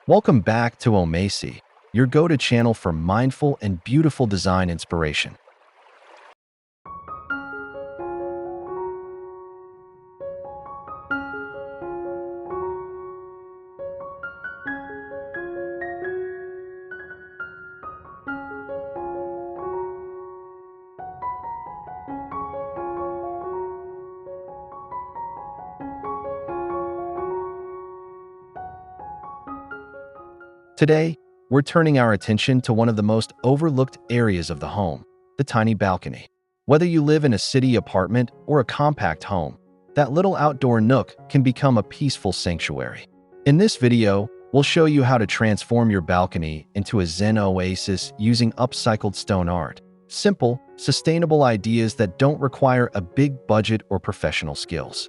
Welcome back to Omasae, your go-to channel for mindful and beautiful design inspiration. Today, we're turning our attention to one of the most overlooked areas of the home, the tiny balcony. Whether you live in a city apartment or a compact home, that little outdoor nook can become a peaceful sanctuary. In this video, we'll show you how to transform your balcony into a Zen oasis using upcycled stone art. Simple, sustainable ideas that don't require a big budget or professional skills.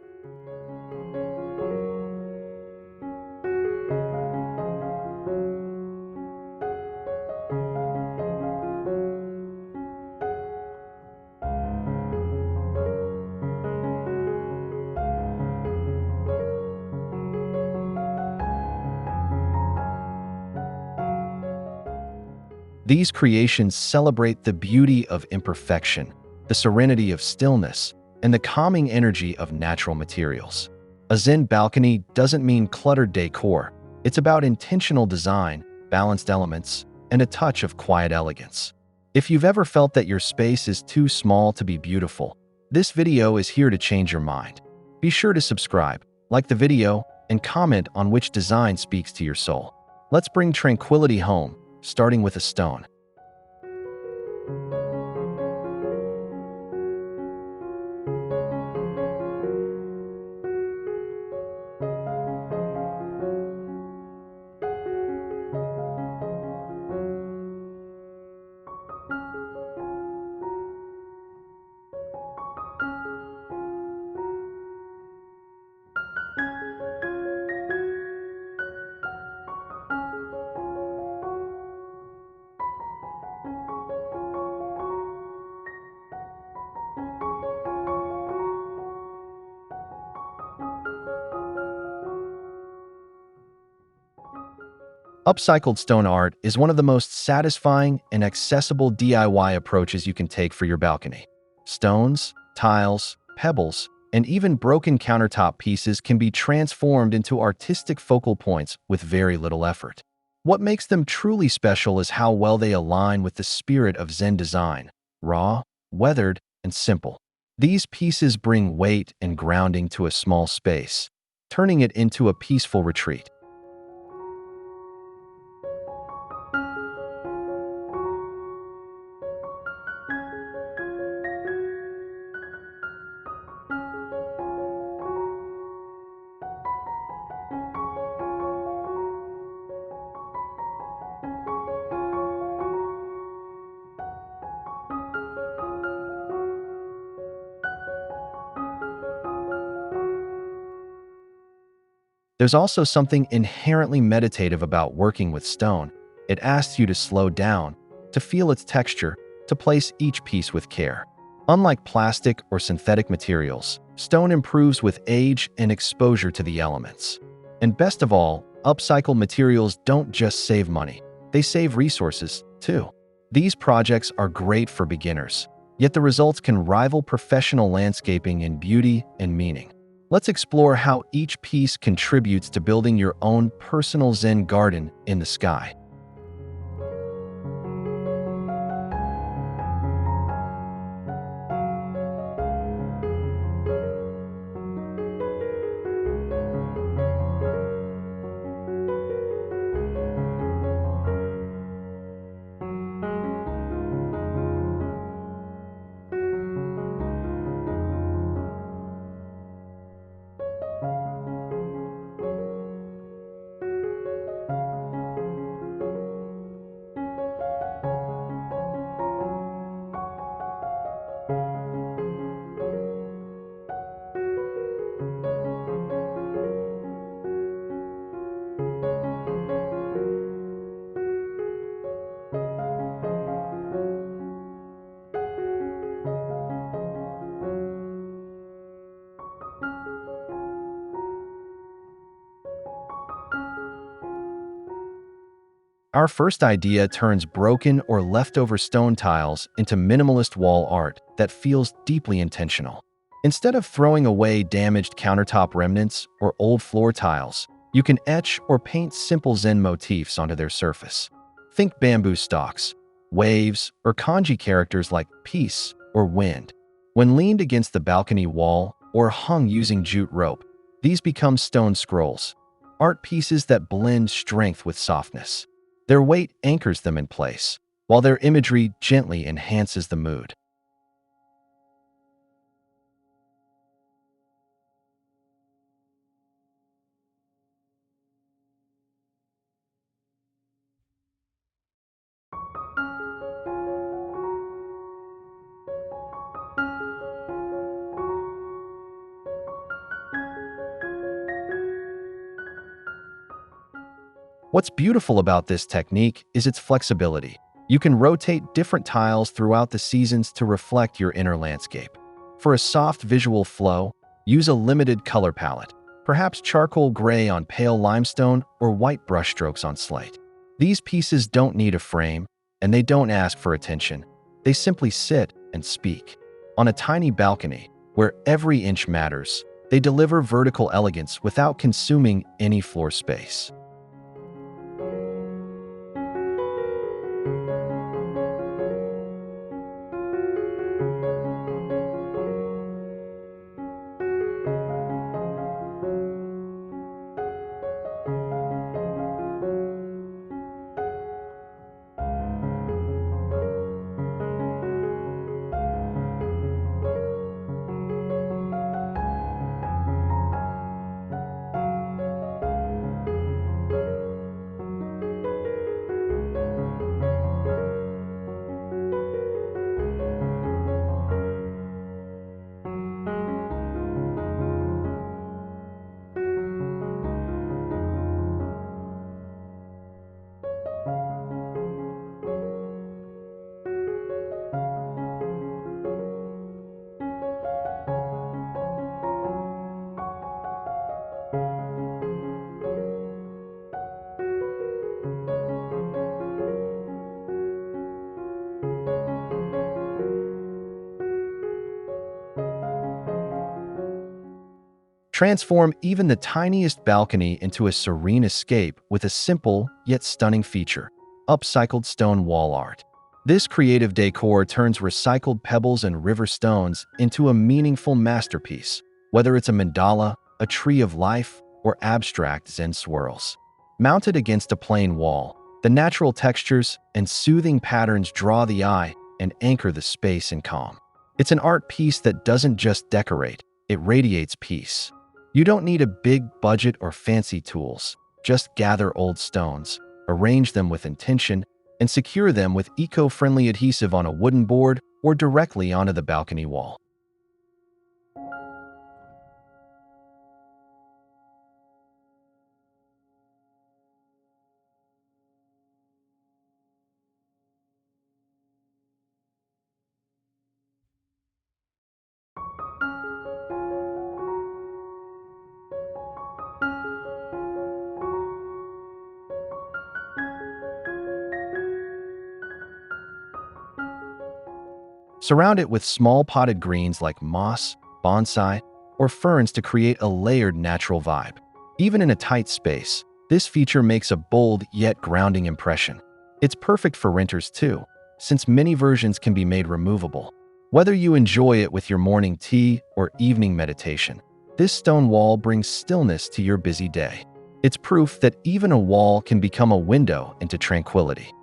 These creations celebrate the beauty of imperfection, the serenity of stillness, and the calming energy of natural materials. A Zen balcony doesn't mean cluttered decor. It's about intentional design, balanced elements, and a touch of quiet elegance. If you've ever felt that your space is too small to be beautiful, this video is here to change your mind. Be sure to subscribe, like the video, and comment on which design speaks to your soul. Let's bring tranquility home, starting with a stone. Upcycled stone art is one of the most satisfying and accessible DIY approaches you can take for your balcony. Stones, tiles, pebbles, and even broken countertop pieces can be transformed into artistic focal points with very little effort. What makes them truly special is how well they align with the spirit of Zen design: raw, weathered, and simple. These pieces bring weight and grounding to a small space, turning it into a peaceful retreat. There's also something inherently meditative about working with stone. It asks you to slow down, to feel its texture, to place each piece with care. Unlike plastic or synthetic materials, stone improves with age and exposure to the elements. And best of all, upcycled materials don't just save money, they save resources, too. These projects are great for beginners, yet the results can rival professional landscaping in beauty and meaning. Let's explore how each piece contributes to building your own personal Zen garden in the sky. Our first idea turns broken or leftover stone tiles into minimalist wall art that feels deeply intentional. Instead of throwing away damaged countertop remnants or old floor tiles, you can etch or paint simple Zen motifs onto their surface. Think bamboo stalks, waves, or kanji characters like peace or wind. When leaned against the balcony wall or hung using jute rope, these become stone scrolls, art pieces that blend strength with softness. Their weight anchors them in place, while their imagery gently enhances the mood. What's beautiful about this technique is its flexibility. You can rotate different tiles throughout the seasons to reflect your inner landscape. For a soft visual flow, use a limited color palette, perhaps charcoal gray on pale limestone or white brushstrokes on slate. These pieces don't need a frame, and they don't ask for attention. They simply sit and speak. On a tiny balcony, where every inch matters, they deliver vertical elegance without consuming any floor space. Transform even the tiniest balcony into a serene escape with a simple yet stunning feature: upcycled stone wall art. This creative decor turns recycled pebbles and river stones into a meaningful masterpiece, whether it's a mandala, a tree of life, or abstract Zen swirls. Mounted against a plain wall, the natural textures and soothing patterns draw the eye and anchor the space in calm. It's an art piece that doesn't just decorate, it radiates peace. You don't need a big budget or fancy tools. Just gather old stones, arrange them with intention, and secure them with eco-friendly adhesive on a wooden board or directly onto the balcony wall. Surround it with small potted greens like moss, bonsai, or ferns to create a layered natural vibe. Even in a tight space, this feature makes a bold yet grounding impression. It's perfect for renters too, since many versions can be made removable. Whether you enjoy it with your morning tea or evening meditation, this stone wall brings stillness to your busy day. It's proof that even a wall can become a window into tranquility.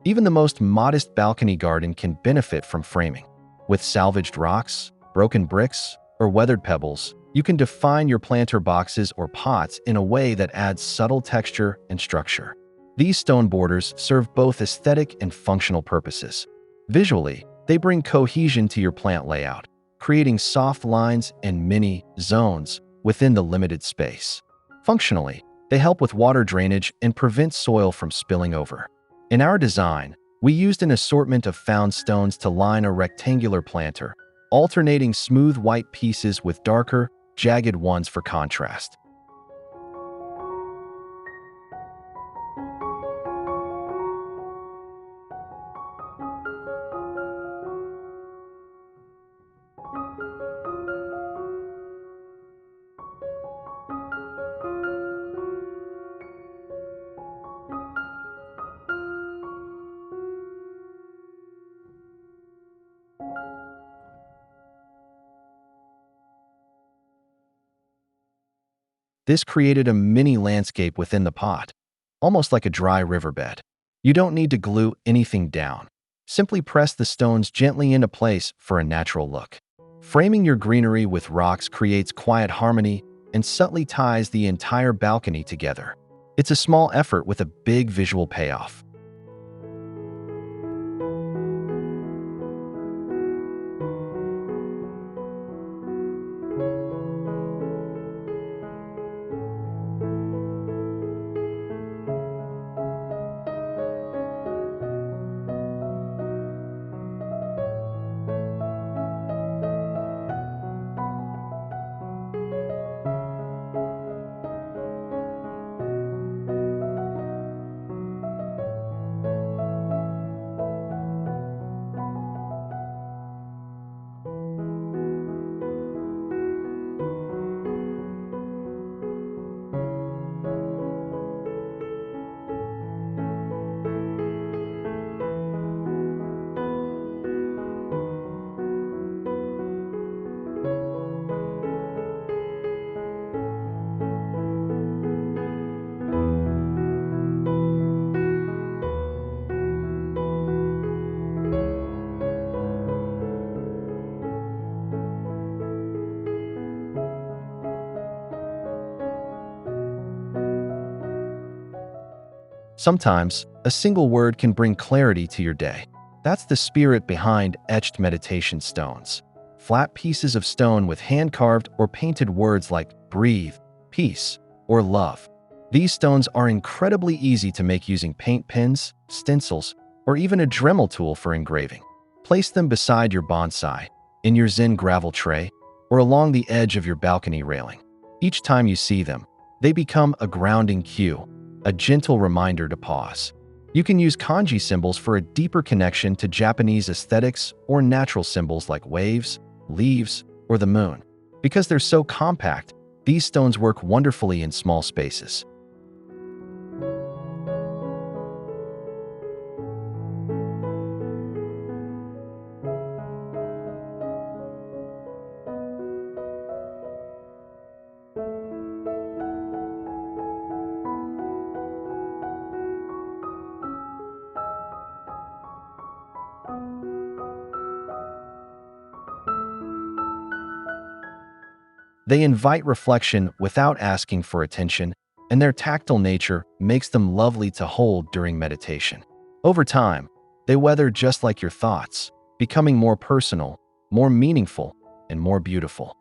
Even the most modest balcony garden can benefit from framing. With salvaged rocks, broken bricks, or weathered pebbles, you can define your planter boxes or pots in a way that adds subtle texture and structure. These stone borders serve both aesthetic and functional purposes. Visually, they bring cohesion to your plant layout, creating soft lines and mini zones within the limited space. Functionally, they help with water drainage and prevent soil from spilling over. In our design, we used an assortment of found stones to line a rectangular planter, alternating smooth white pieces with darker, jagged ones for contrast. This created a mini landscape within the pot, almost like a dry riverbed. You don't need to glue anything down. Simply press the stones gently into place for a natural look. Framing your greenery with rocks creates quiet harmony and subtly ties the entire balcony together. It's a small effort with a big visual payoff. Sometimes, a single word can bring clarity to your day. That's the spirit behind etched meditation stones. Flat pieces of stone with hand-carved or painted words like breathe, peace, or love. These stones are incredibly easy to make using paint pens, stencils, or even a Dremel tool for engraving. Place them beside your bonsai, in your Zen gravel tray, or along the edge of your balcony railing. Each time you see them, they become a grounding cue, a gentle reminder to pause. You can use kanji symbols for a deeper connection to Japanese aesthetics or natural symbols like waves, leaves, or the moon. Because they're so compact, these stones work wonderfully in small spaces. They invite reflection without asking for attention, and their tactile nature makes them lovely to hold during meditation. Over time, they weather just like your thoughts, becoming more personal, more meaningful, and more beautiful.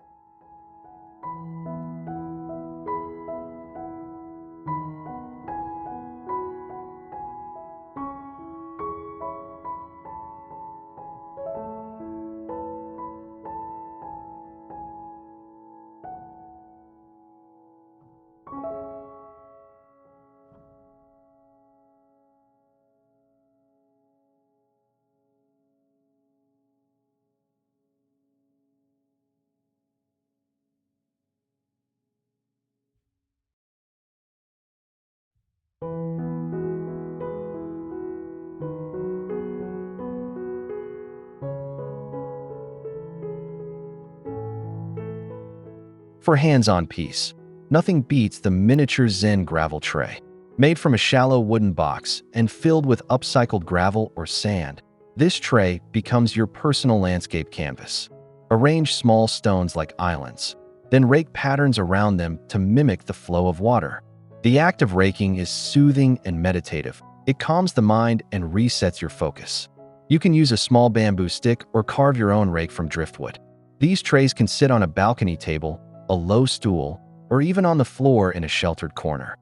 For hands-on peace, nothing beats the miniature Zen gravel tray. Made from a shallow wooden box and filled with upcycled gravel or sand, this tray becomes your personal landscape canvas. Arrange small stones like islands, then rake patterns around them to mimic the flow of water. The act of raking is soothing and meditative. It calms the mind and resets your focus. You can use a small bamboo stick or carve your own rake from driftwood. These trays can sit on a balcony table, a low stool, or even on the floor in a sheltered corner.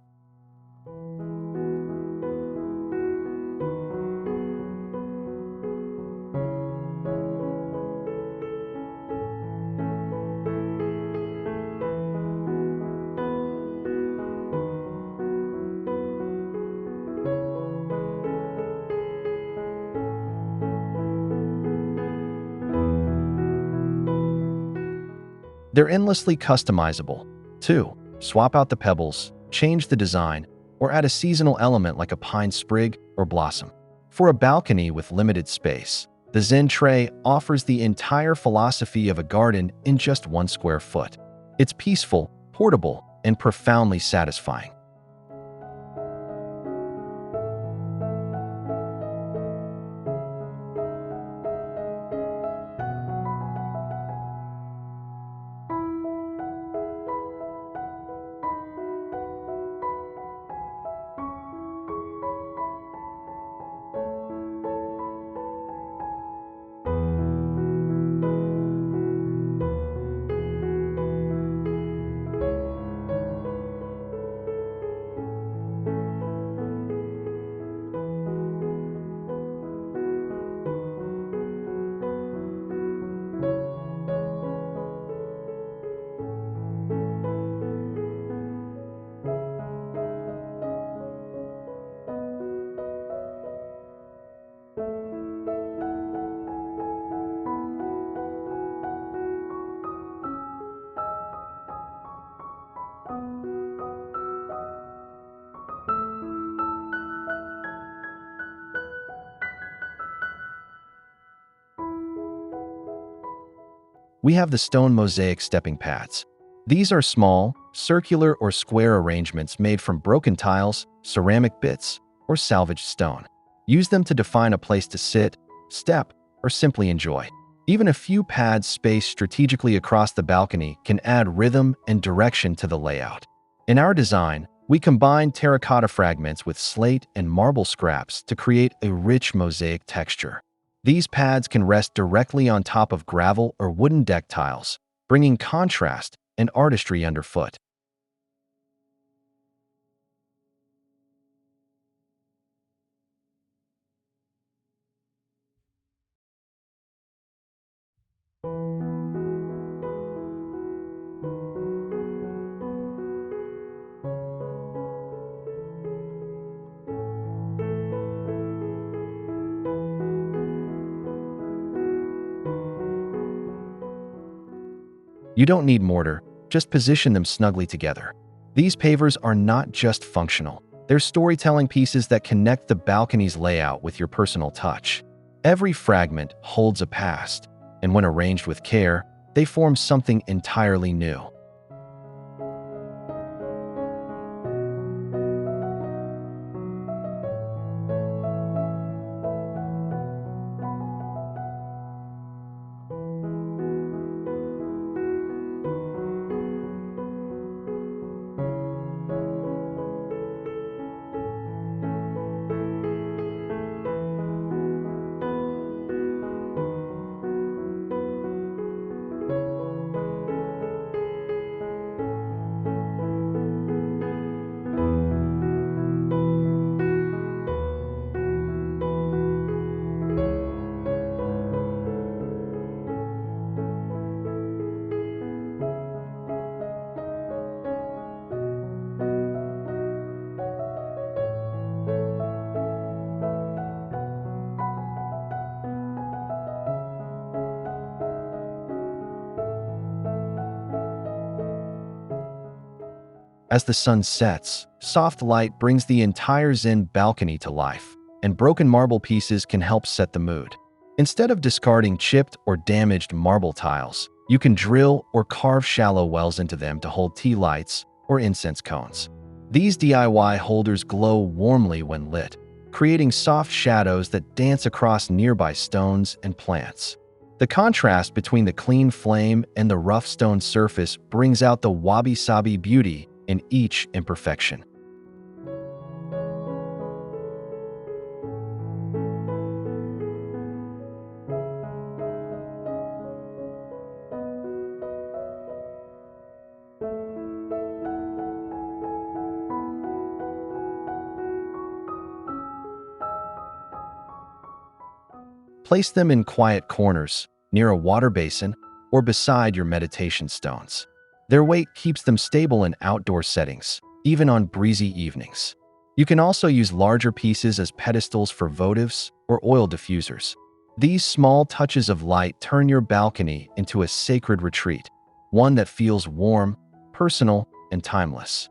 They're endlessly customizable, too. Swap out the pebbles, change the design, or add a seasonal element like a pine sprig or blossom. For a balcony with limited space, the Zen tray offers the entire philosophy of a garden in just 1 square foot. It's peaceful, portable, and profoundly satisfying. We have the stone mosaic stepping pads. These are small, circular or square arrangements made from broken tiles, ceramic bits, or salvaged stone. Use them to define a place to sit, step, or simply enjoy. Even a few pads spaced strategically across the balcony can add rhythm and direction to the layout. In our design, we combine terracotta fragments with slate and marble scraps to create a rich mosaic texture. These pads can rest directly on top of gravel or wooden deck tiles, bringing contrast and artistry underfoot. You don't need mortar, just position them snugly together. These pavers are not just functional. They're storytelling pieces that connect the balcony's layout with your personal touch. Every fragment holds a past, and when arranged with care, they form something entirely new. As the sun sets, soft light brings the entire Zen balcony to life, and broken marble pieces can help set the mood. Instead of discarding chipped or damaged marble tiles, you can drill or carve shallow wells into them to hold tea lights or incense cones. These DIY holders glow warmly when lit, creating soft shadows that dance across nearby stones and plants. The contrast between the clean flame and the rough stone surface brings out the wabi-sabi beauty in each imperfection. Place them in quiet corners, near a water basin, or beside your meditation stones. Their weight keeps them stable in outdoor settings, even on breezy evenings. You can also use larger pieces as pedestals for votives or oil diffusers. These small touches of light turn your balcony into a sacred retreat, one that feels warm, personal, and timeless.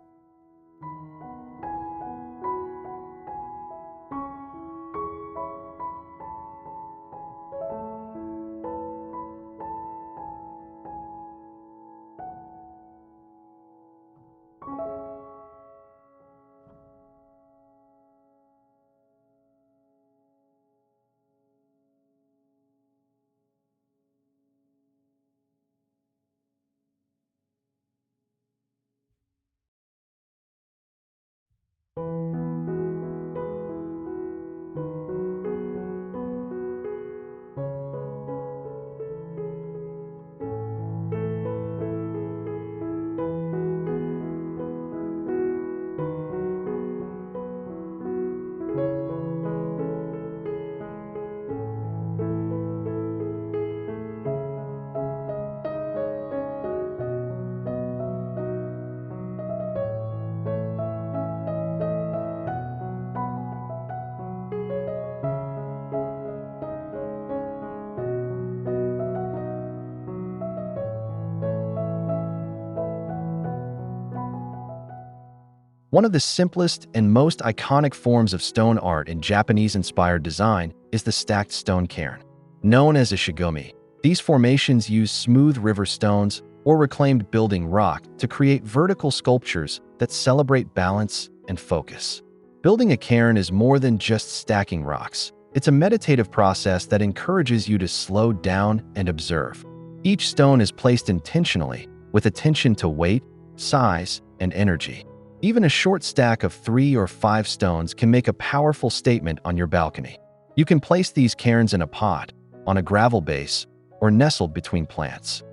One of the simplest and most iconic forms of stone art in Japanese-inspired design is the stacked stone cairn. Known as a shigumi, these formations use smooth river stones or reclaimed building rock to create vertical sculptures that celebrate balance and focus. Building a cairn is more than just stacking rocks. It's a meditative process that encourages you to slow down and observe. Each stone is placed intentionally, with attention to weight, size, and energy. Even a short stack of 3 or 5 stones can make a powerful statement on your balcony. You can place these cairns in a pot, on a gravel base, or nestled between plants.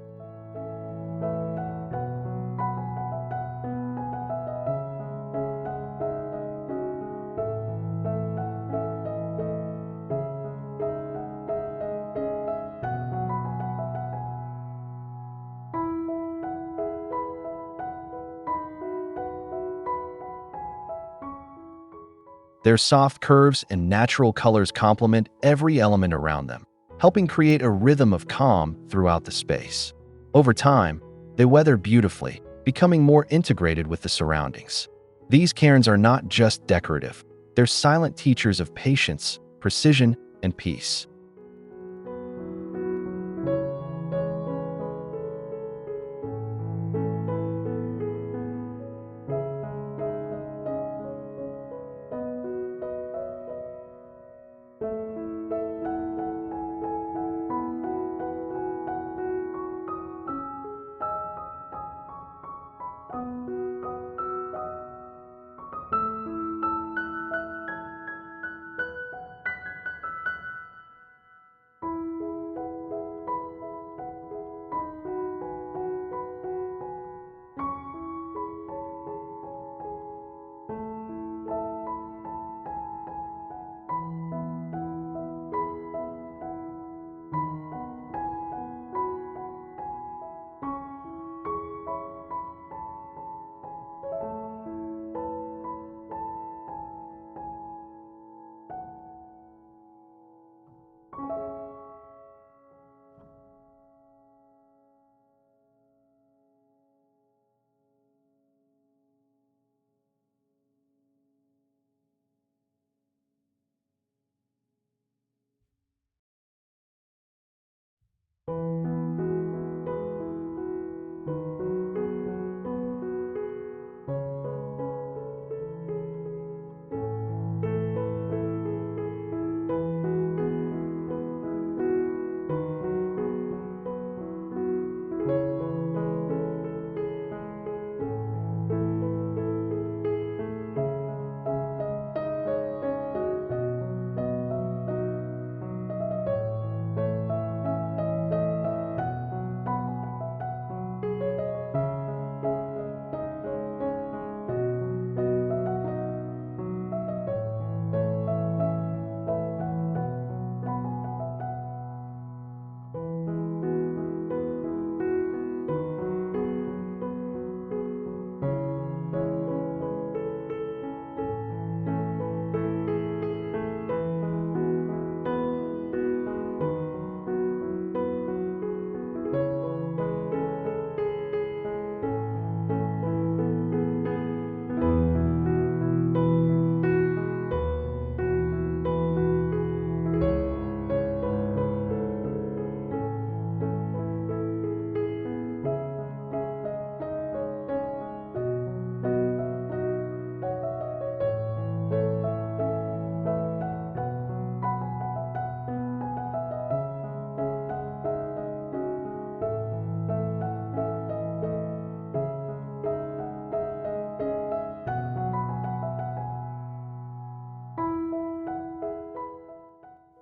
Their soft curves and natural colors complement every element around them, helping create a rhythm of calm throughout the space. Over time, they weather beautifully, becoming more integrated with the surroundings. These cairns are not just decorative, they're silent teachers of patience, precision, and peace.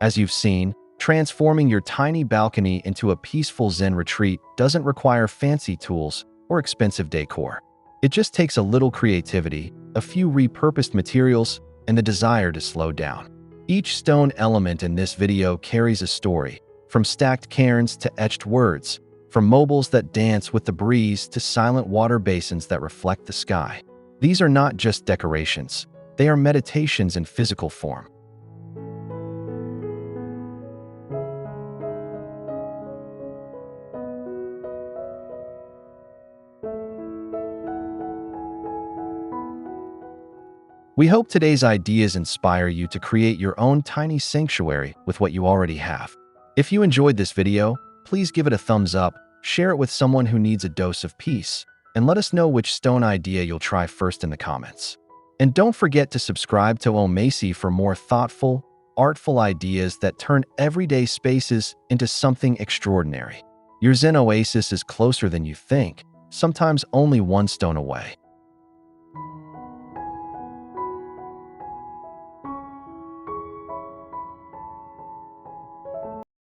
As you've seen, transforming your tiny balcony into a peaceful Zen retreat doesn't require fancy tools or expensive decor. It just takes a little creativity, a few repurposed materials, and the desire to slow down. Each stone element in this video carries a story, from stacked cairns to etched words, from mobiles that dance with the breeze to silent water basins that reflect the sky. These are not just decorations, they are meditations in physical form. We hope today's ideas inspire you to create your own tiny sanctuary with what you already have. If you enjoyed this video, please give it a thumbs up, share it with someone who needs a dose of peace, and let us know which stone idea you'll try first in the comments. And don't forget to subscribe to Omasae for more thoughtful, artful ideas that turn everyday spaces into something extraordinary. Your Zen Oasis is closer than you think, sometimes only one stone away.